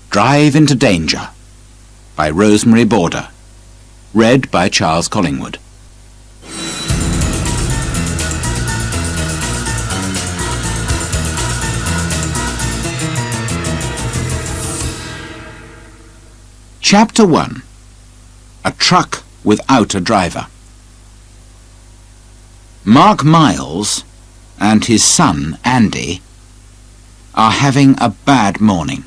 Drive into Danger by Rosemary Border. Read by Charles Collingwood. Chapter 1. A Truck Without a Driver. Mark Miles and his son Andy are having a bad morning.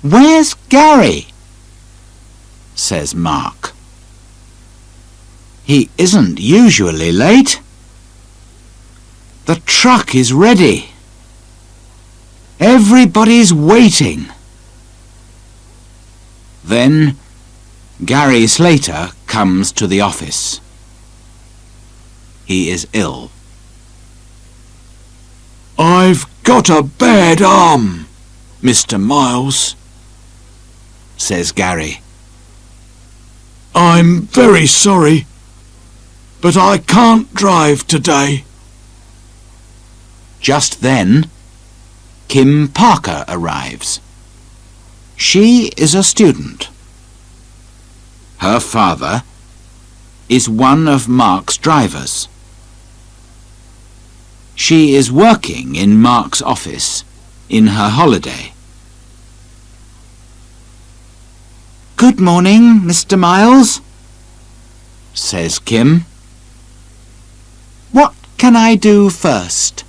"Where's Gary?" says Mark. "He isn't usually late. The truck is ready. Everybody's waiting." Then Gary Slater comes to the office. He is ill. "I've got a bad arm, Mr. Miles," says Gary. "I'm very sorry, but I can't drive today." Just then, Kim Parker arrives. She is a student. Her father is one of Mark's drivers. She is working in Mark's office in her holiday. "Good morning, Mr. Miles," says Kim. "What can I do first?"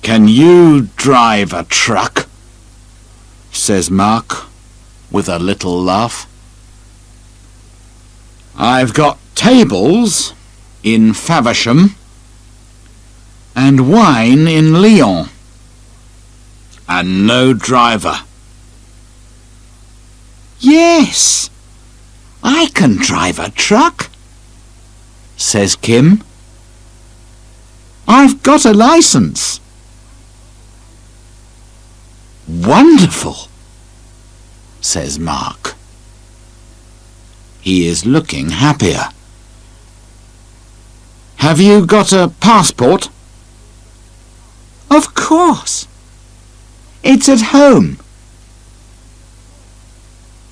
"Can you drive a truck?" says Mark with a little laugh. "I've got tables in Faversham and wine in Lyon, and no driver." "Yes, I can drive a truck," says Kim. "I've got a license." "Wonderful," says Mark. He is looking happier. "Have you got a passport?" "Of course. It's at home."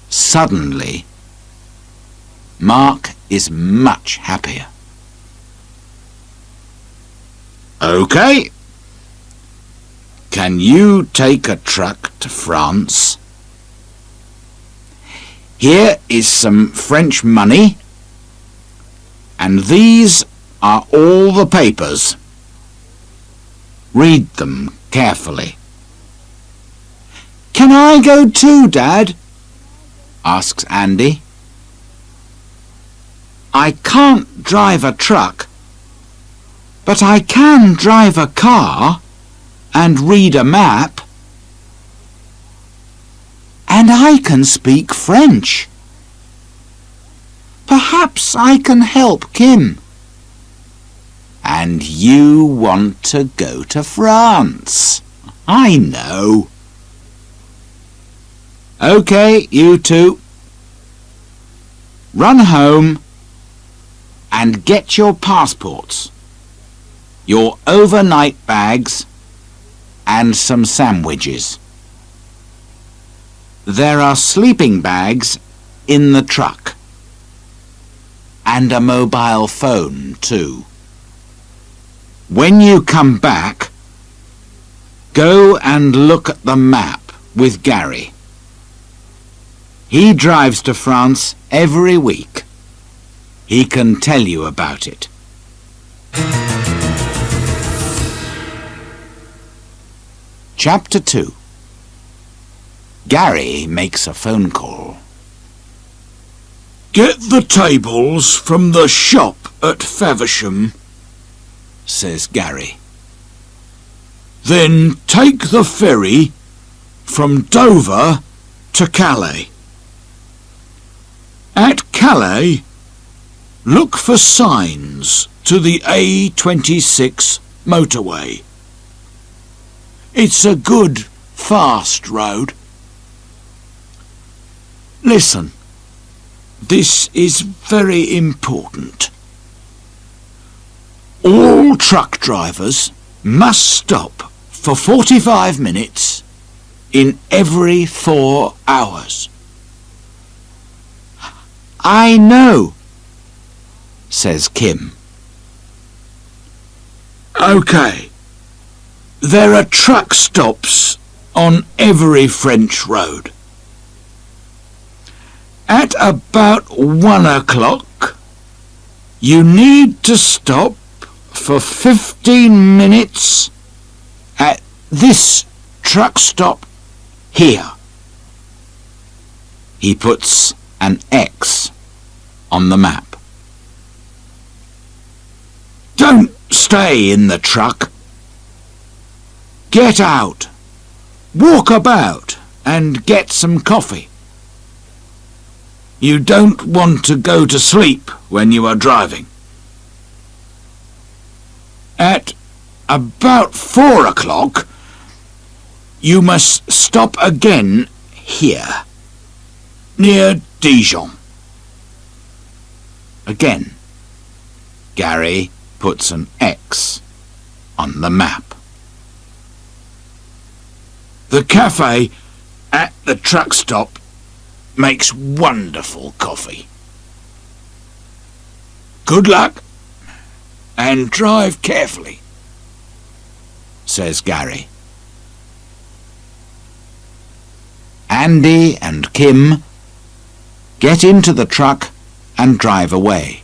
Suddenly, Mark is much happier. "Okay. Can you take a truck to France?" "Here is some French money, and these are all the papers. Read them carefully." "Can I go too, Dad?" asks Andy. "I can't drive a truck, but I can drive a car and read a map. And I can speak French. Perhaps I can help Kim." "And you want to go to France? I know." "Okay, you two. Run home and get your passports, your overnight bags, and some sandwiches. There are sleeping bags in the truck, and a mobile phone too. When you come back, go and look at the map with Gary. He drives to France every week. He can tell you about it." Chapter 2. Gary makes a phone call. "Get the tables from the shop at Faversham," says Gary. "Then take the ferry from Dover to Calais. At Calais, look for signs to the A26 motorway. It's a good, fast road. Listen, this is very important. All truck drivers must stop for 45 minutes in every 4 hours. I know, says Kim. OK. There are truck stops on every French road. At about 1 o'clock, you need to stop for 15 minutes at this truck stop here. He puts an X on the map. Don't stay in the truck. Get out, walk about and get some coffee. You don't want to go to sleep when you are driving. At about 4 o'clock, you must stop again here, near Dijon. Again, Gary puts an X on the map. The cafe at the truck stop makes wonderful coffee. Good luck and drive carefully, says Gary. Andy and Kim get into the truck and drive away.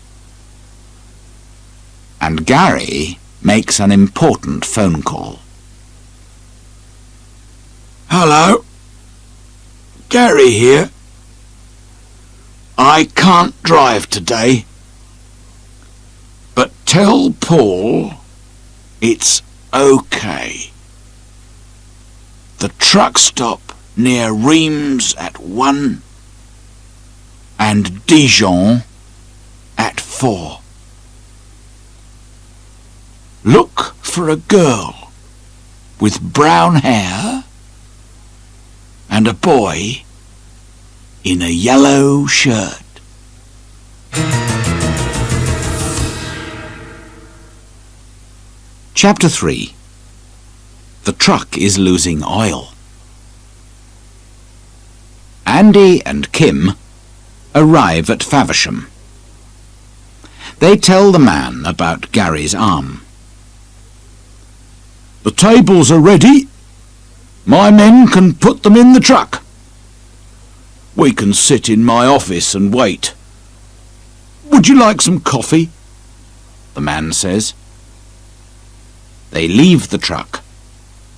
And Gary makes an important phone call. Hello, Gary here. I can't drive today, but tell Paul it's OK. The truck stop near Reims at 1 and Dijon at 4. Look for a girl with brown hair and a boy in a yellow shirt. Chapter 3. The truck is losing oil. Andy and Kim arrive at Faversham. They tell the man about Gary's arm. The tables are ready. My men can put them in the truck. We can sit in my office and wait. Would you like some coffee? The man says. They leave the truck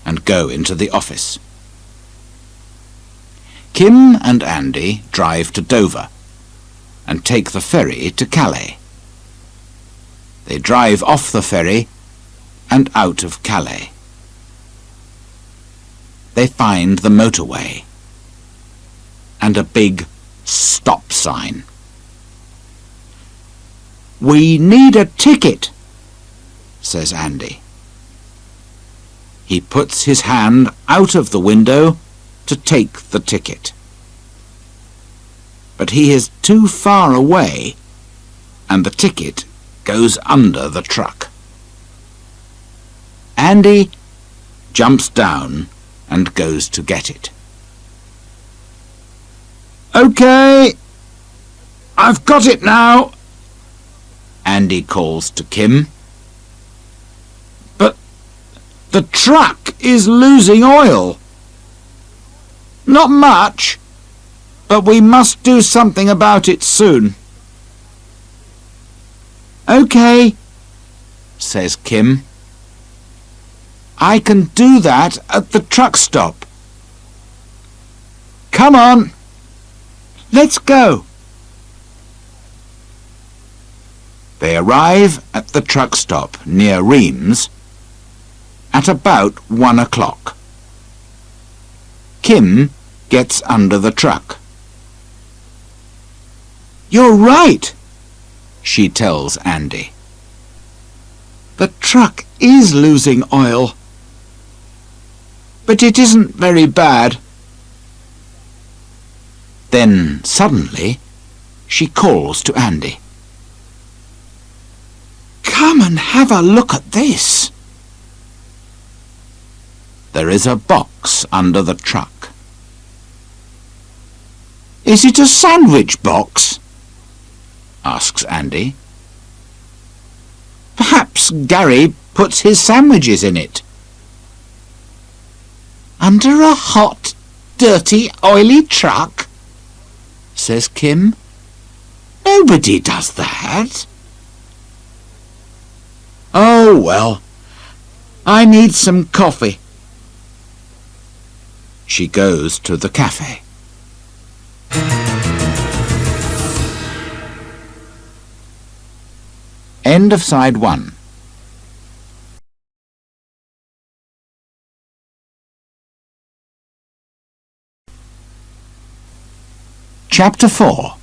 and go into the office. Kim and Andy drive to Dover and take the ferry to Calais. They drive off the ferry and out of Calais. They find the motorway and a big stop sign. We need a ticket, says Andy. He puts his hand out of the window to take the ticket. But he is too far away and the ticket goes under the truck. Andy jumps down and goes to get it. OK, I've got it now, Andy calls to Kim. But the truck is losing oil. Not much, but we must do something about it soon. OK, says Kim. I can do that at the truck stop. Come on, let's go. They arrive at the truck stop near Reims at about 1 o'clock. Kim gets under the truck. You're right, she tells Andy. The truck is losing oil, but it isn't very bad. Then suddenly she calls to Andy. Come and have a look at this. there is a box under the truck. Is it a sandwich box? Asks Andy. Perhaps Gary puts his sandwiches in it. Under a hot, dirty, oily truck? Says Kim. Nobody does that. Oh, well, I need some coffee. She goes to the cafe. End of side 1. Chapter 4.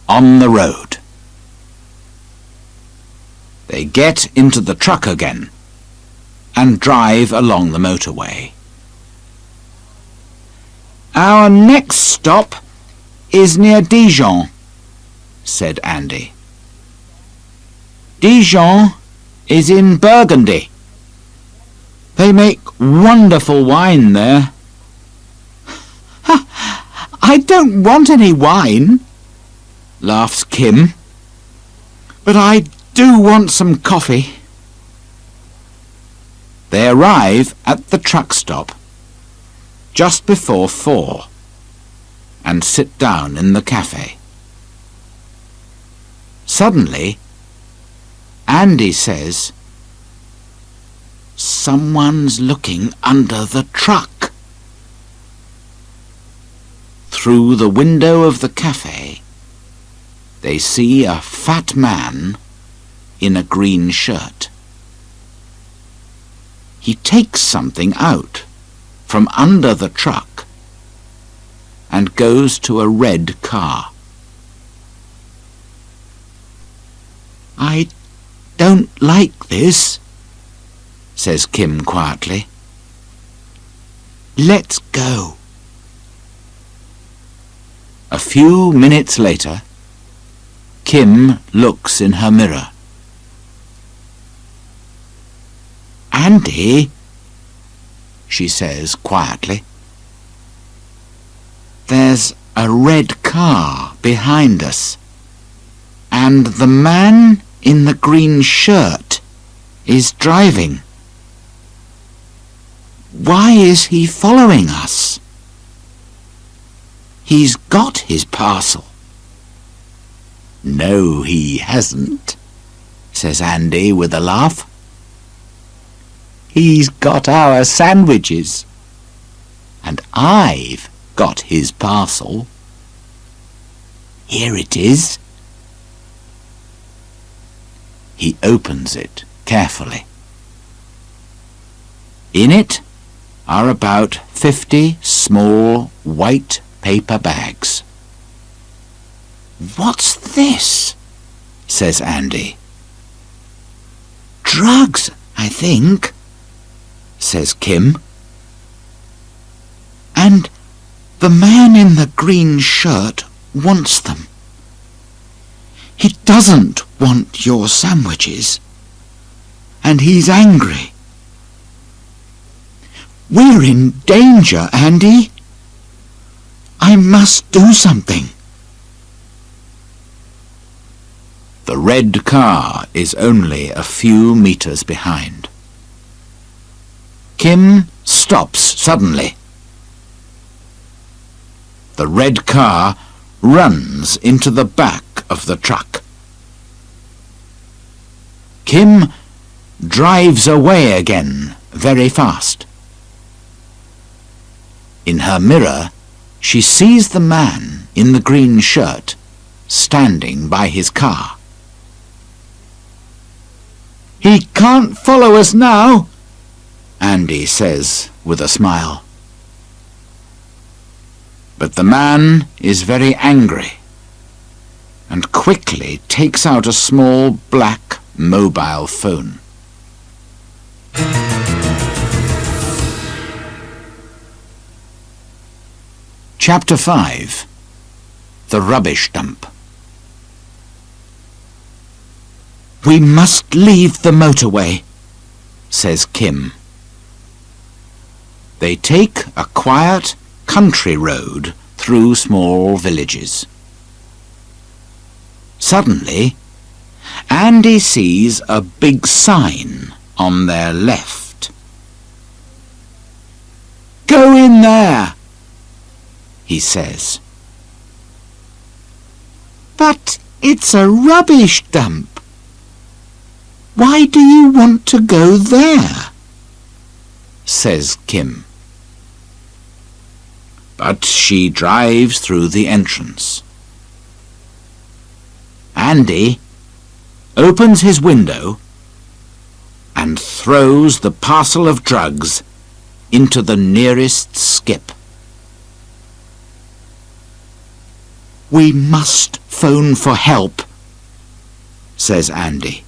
On the road. They get into the truck again and drive along the motorway. Our next stop is near Dijon, said Andy. Dijon is in Burgundy. They make wonderful wine there. I don't want any wine, laughs Kim, but I do want some coffee. They arrive at the truck stop just before 4 and sit down in the cafe. Suddenly, Andy says, "Someone's looking under the truck." Through the window of the cafe, they see a fat man in a green shirt. He takes something out from under the truck and goes to a red car. "I don't like this," says Kim quietly. "Let's go." A few minutes later, Kim looks in her mirror. "Andy," she says quietly, "there's a red car behind us, and the man in the green shirt is driving. Why is he following us? He's got his parcel." "No, he hasn't," says Andy with a laugh. "He's got our sandwiches, and I've got his parcel. Here it is." He opens it carefully. In it are about 50 small white paper bags. "What's this?" says Andy. "Drugs, I think," says Kim. "And the man in the green shirt wants them. He doesn't want your sandwiches, and he's angry. We're in danger, Andy. I must do something." The red car is only a few meters behind. Kim stops suddenly. The red car runs into the back of the truck. Kim drives away again very fast. In her mirror, she sees the man in the green shirt standing by his car. "He can't follow us now," Andy says with a smile. But the man is very angry and quickly takes out a small black mobile phone. Chapter 5. The Rubbish Dump. "We must leave the motorway," says Kim. They take a quiet country road through small villages. Suddenly, Andy sees a big sign on their left. "Go in there," he says. "But it's a rubbish dump. Why do you want to go there?" says Kim. But she drives through the entrance. Andy opens his window and throws the parcel of drugs into the nearest skip. "We must phone for help," says Andy.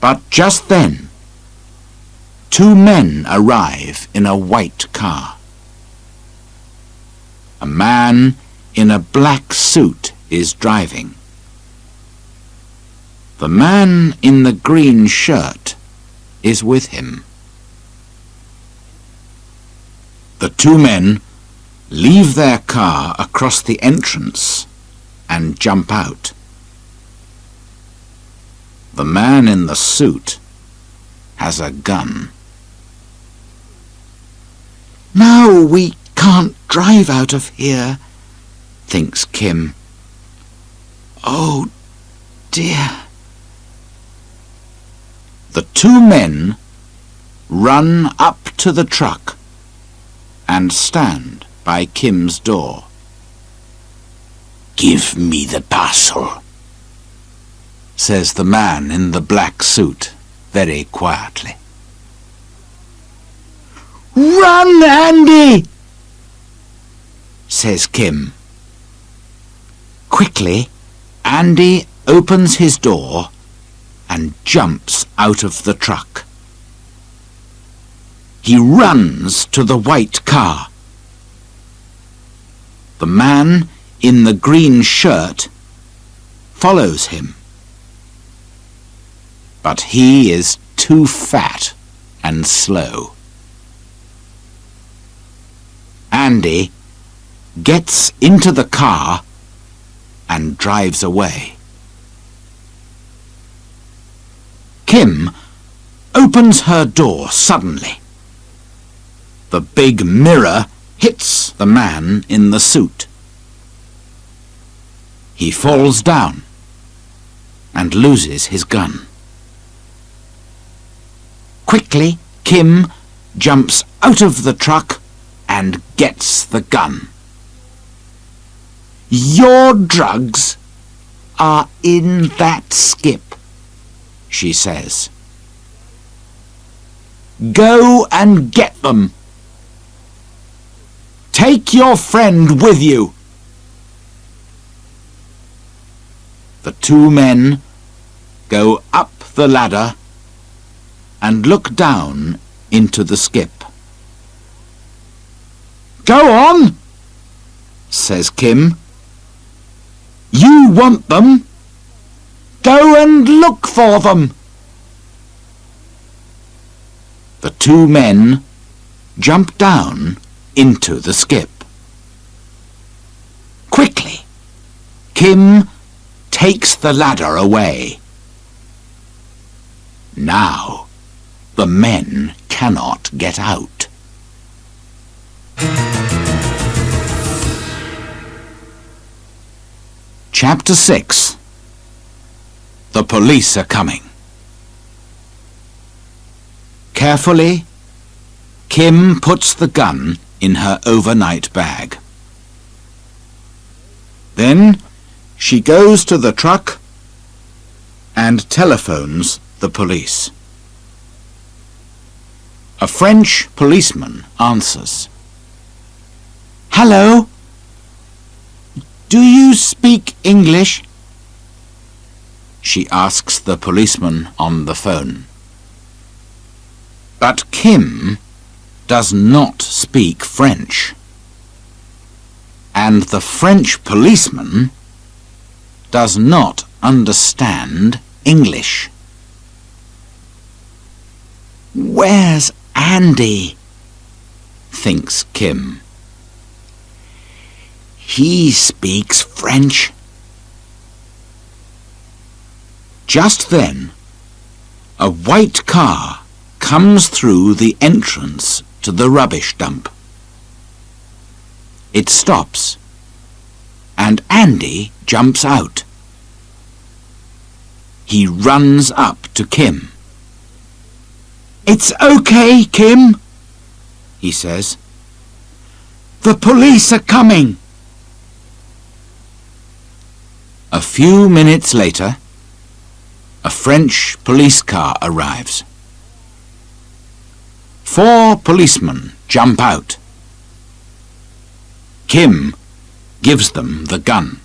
But just then, two men arrive in a white car. A man in a black suit is driving. The man in the green shirt is with him. The two men leave their car across the entrance and jump out. The man in the suit has a gun. "Now we can't drive out of here," thinks Kim. "Oh dear." The two men run up to the truck and stand by Kim's door. "Give me the parcel," says the man in the black suit very quietly. "Run, Andy!" says Kim. Quickly, Andy opens his door and jumps out of the truck. He runs to the white car. The man in the green shirt follows him. But he is too fat and slow. Andy gets into the car and drives away. Kim opens her door suddenly. The big mirror hits the man in the suit. He falls down and loses his gun. Quickly, Kim jumps out of the truck and gets the gun. "Your drugs are in that skip," she says. "Go and get them. Take your friend with you." The two men go up the ladder and look down into the skip. "Go on," says Kim. "You want them. Go and look for them." The two men jump down into the skip. Quickly, Kim takes the ladder away. Now, the men cannot get out. Chapter 6. The police are coming. Carefully, Kim puts the gun in her overnight bag. Then she goes to the truck and telephones the police. A French policeman answers. "Hello? Do you speak English?" she asks the policeman on the phone. But Kim does not speak French, and the French policeman does not understand English. "Where's Andy, thinks Kim. He speaks French. Just then, a white car comes through the entrance to the rubbish dump. It stops, and Andy jumps out. He runs up to Kim. "It's okay, Kim," he says. "The police are coming." A few minutes later, a French police car arrives. 4 policemen jump out. Kim gives them the gun.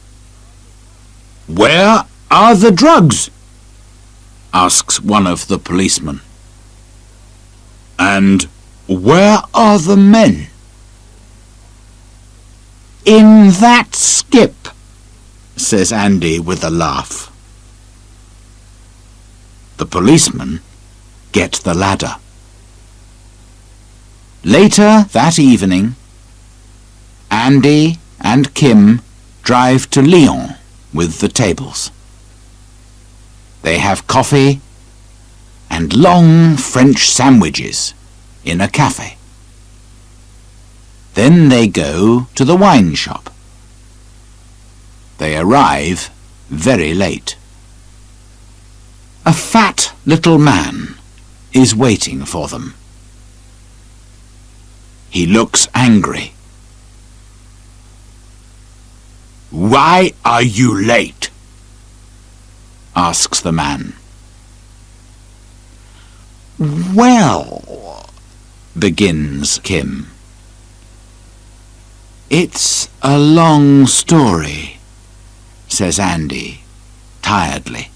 "Where are the drugs?" asks one of the policemen. "And where are the men?" "In that skip," says Andy with a laugh. The policemen get the ladder. Later that evening, Andy and Kim drive to Lyon with the tables. They have coffee and long French sandwiches in a cafe. Then they go to the wine shop. They arrive very late. A fat little man is waiting for them. He looks angry. "Why are you late?" asks the man. "Well," begins Kim. "It's a long story," says Andy, tiredly.